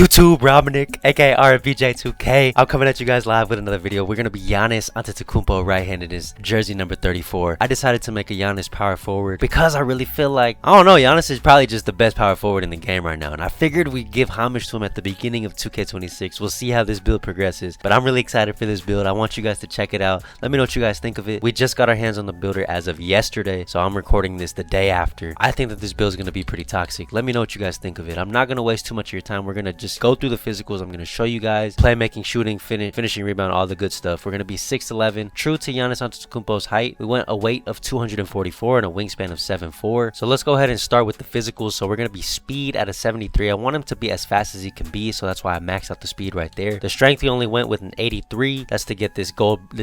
YouTube, Robinic, aka RFBJ2K. I'm coming at you guys live with another video. We're gonna be Giannis Antetokounmpo right-handed, jersey number 34. I decided to make a Giannis power forward because I really feel like, I don't know, Giannis is probably just the best power forward in the game right now. And I figured we'd give homage to him at the beginning of 2K26. We'll see how this build progresses. But I'm really excited for this build. I want you guys to check it out. Let me know what you guys think of it. We just got our hands on the builder as of yesterday, so I'm recording this the day after. I think that this build is gonna be pretty toxic. Let me know what you guys think of it. I'm not gonna waste too much of your time. We're gonna just go through the physicals. I'm going to show you guys playmaking, shooting, finishing, rebound, all the good stuff. We're going to be 6'11", true to Giannis Antetokounmpo's height. We went a weight of 244 and a wingspan of 7'4". So let's go ahead and start with the physicals. So we're going to be speed at a 73. I want him to be as fast as he can be, so that's why I maxed out the speed right there. The strength, he only went with an 83. That's to get this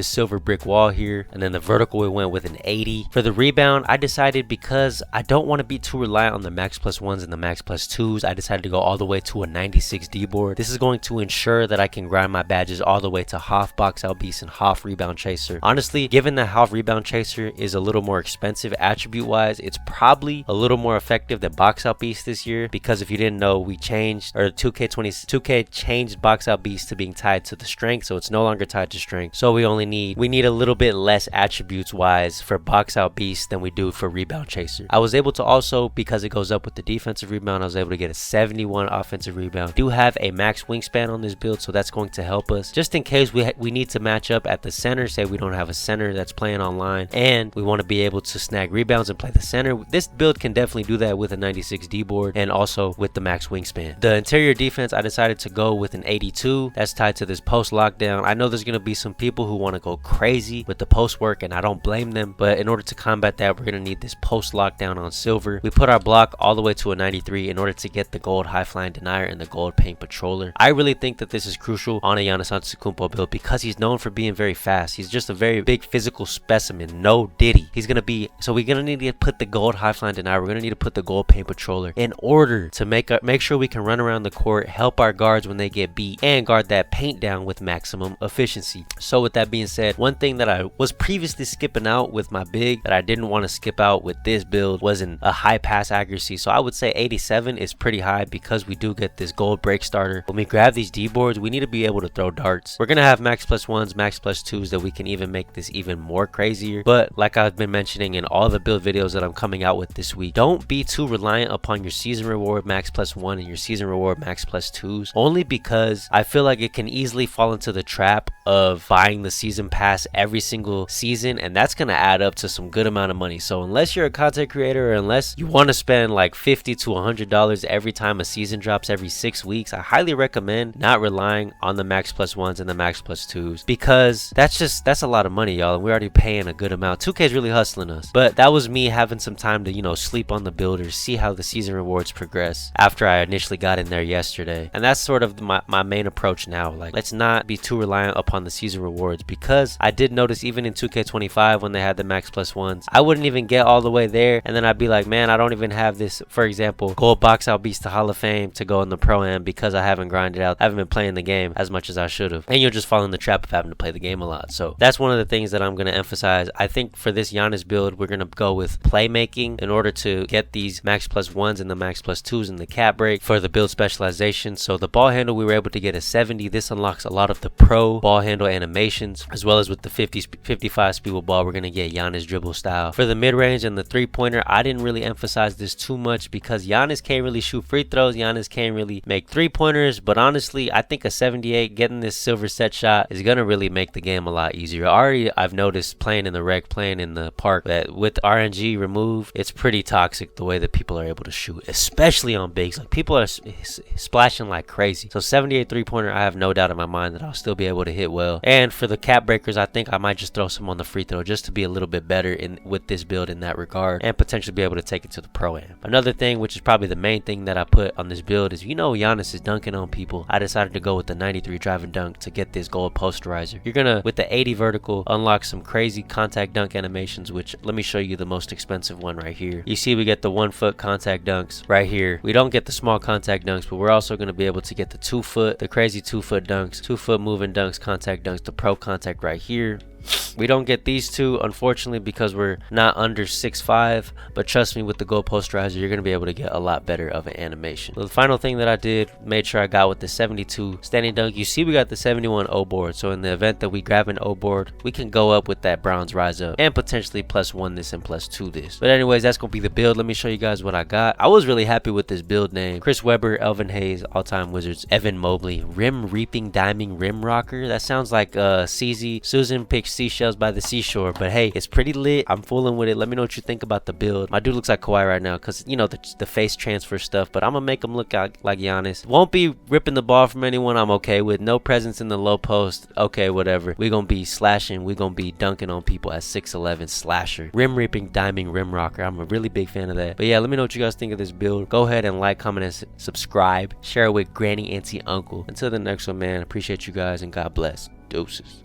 silver brick wall here. And then the vertical, we went with an 80. For the rebound, I decided because I don't want to be too reliant on the max plus ones and the max plus twos, I decided to go all the way to a 96 D board. This is going to ensure that I can grind my badges all the way to half box out beast and half rebound chaser. Honestly, given that half rebound chaser is a little more expensive attribute wise, it's probably a little more effective than box out beast this year, because if you didn't know, we changed, or 2K changed box out beast to being tied to the strength, so it's no longer tied to strength. So we need a little bit less attributes wise for box out beast than we do for rebound chaser. I was able to also, because it goes up with the defensive rebound, I was able to get a 71 offensive rebound. Do have a max wingspan on this build, so that's going to help us just in case we need to match up at the center. Say we don't have a center that's playing online and we want to be able to snag rebounds and play the center. This build can definitely do that with a 96 D board and also with the max wingspan. The interior defense, I decided to go with an 82. That's tied to this post lockdown. I know there's going to be some people who want to go crazy with the post work, and I don't blame them, but in order to combat that, we're going to need this post lockdown on silver. We put our block all the way to a 93 in order to get the gold high flying denier and the gold paint patroller. I really think that this is crucial on a Giannis Antetokounmpo build because he's known for being very fast. He's just a very big physical specimen. No diddy. He's gonna be, so we're gonna need to put the gold high flying denier. We're gonna need to put the gold paint patroller in order to make sure we can run around the court, help our guards when they get beat, and guard that paint down with maximum efficiency. So with that being said, one thing that I was previously skipping out with my big that I didn't want to skip out with this build was a high pass accuracy. So I would say 87 is pretty high because we do get this gold break starter. When we grab these D boards, we need to be able to throw darts. We're gonna have max plus ones, max plus twos, that we can even make this even more crazier. But like I've been mentioning in all the build videos that I'm coming out with this week, don't be too reliant upon your season reward max plus one and your season reward max plus twos, only because I feel like it can easily fall into the trap of buying the season pass every single season, and that's gonna add up to some good amount of money. So unless you're a content creator, or unless you want to spend like $50 to $100 every time a season drops every 6 weeks, I highly recommend not relying on the max plus ones and the max plus twos, because that's a lot of money, y'all, and we're already paying a good amount. 2K is really hustling us. But that was me having some time to, you know, sleep on the builders, see how the season rewards progress after I initially got in there yesterday. And that's sort of my main approach now. Like, let's not be too reliant upon the season rewards, because I did notice even in 2K25 when they had the max plus ones, I wouldn't even get all the way there, and then I'd be like, man, I don't even have this, for example, gold box out beast to Hall of Fame to go in the pro-am because I haven't grinded out. I haven't been playing the game as much as I should have, and you'll just fall in the trap of having to play the game a lot. So that's one of the things that I'm going to emphasize. I think for this Giannis build, we're going to go with playmaking in order to get these max plus ones and the max plus twos and the cap break for the build specialization. So the ball handle, we were able to get a 70. This unlocks a lot of the pro ball handle animations, as well as with the 55 speed with ball, we're going to get Giannis dribble style. For the mid-range and the three-pointer, I didn't really emphasize this too much because Giannis can't really shoot free throws. Giannis can't really make three-pointers, but honestly, I think a 78, getting this silver set shot, is going to really make the game a lot easier. Already, I've noticed playing in the rec, playing in the park, that with RNG removed, it's pretty toxic the way that people are able to shoot, especially on bigs. Like, people are splashing like crazy. So 78 three-pointer, I have no doubt in my mind that I'll still be able to hit well. And for the cap breakers, I think I might just throw some on the free throw just to be a little bit better with this build in that regard, and potentially be able to take it to the pro-am. Another thing, which is probably the main thing that I put on this build, is, you know, Giannis is dunking on people. I decided to go with the 93 drive and dunk to get this gold posterizer. You're gonna, with the 80 vertical, unlock some crazy contact dunk animations, which, let me show you the most expensive one right here. You see we get the 1 foot contact dunks right here. We don't get the small contact dunks, but we're also going to be able to get the 2 foot, the crazy 2 foot dunks, 2 foot moving dunks, contact dunks, the pro contact right here. We don't get these two, unfortunately, because we're not under 6'5", but trust me, with the gold posterizer, you're going to be able to get a lot better of an animation. So the final thing that I did, made sure I got with the 72 standing dunk. You see we got the 71 O board, so in the event that we grab an O board, we can go up with that bronze rise up and potentially +1 this and +2 this. But anyways, that's going to be the build. Let me show you guys what I got. I was really happy with this build name. Chris Webber, Elvin Hayes, All-Time Wizards, Evan Mobley, Rim Reaping Diming Rim Rocker. That sounds like CZ Susan picks seashells by the seashore, but hey, it's pretty lit. I'm fooling with it. Let me know what you think about the build. My dude looks like Kawhi right now because, you know, the face transfer stuff, but I'm gonna make him look like Giannis. Won't be ripping the ball from anyone. I'm okay with. No presence in the low post. Okay, whatever. We're gonna be slashing. We're gonna be dunking on people at 6'11", slasher. Rim Reaping Diming Rim Rocker. I'm a really big fan of that. But yeah, let me know what you guys think of this build. Go ahead and like, comment, and subscribe. Share it with granny, auntie, uncle. Until the next one, man. Appreciate you guys and God bless. Deuces.